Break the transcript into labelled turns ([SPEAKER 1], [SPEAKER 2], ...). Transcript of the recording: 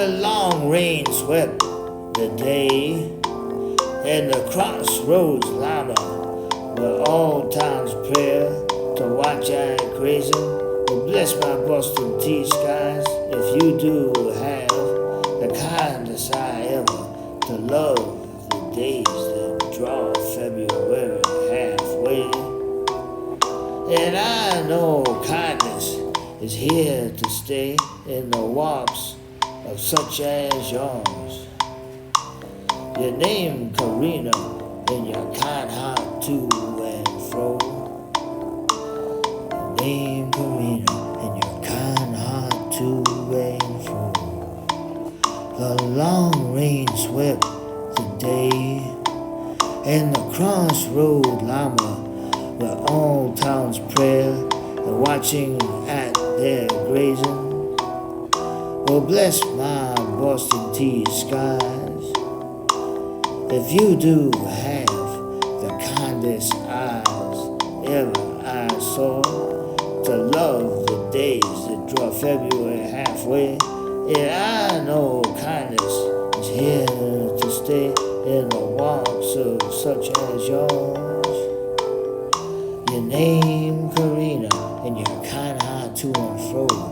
[SPEAKER 1] The long rain swept the day, and the crossroads llama were all town's prayer to watch I grazing. Well, bless my Boston tea skies if you do have the kindest eye ever to love the days that draw February halfway. And I know kindness is here to stay in the walks of such as yours. Your name Karina, and your kind heart to and fro. Your name Karina, and your kind heart to and fro. The long rain swept the day, and the crossroad llama were all town's prayer, and watching at their grazing. Well, bless my Boston tea skies if you do have the kindest eyes ever I saw to love the days that draw February halfway. Yeah, I know kindness is here to stay in the walks of such as yours. Your name Karina, and your kind heart to and fro.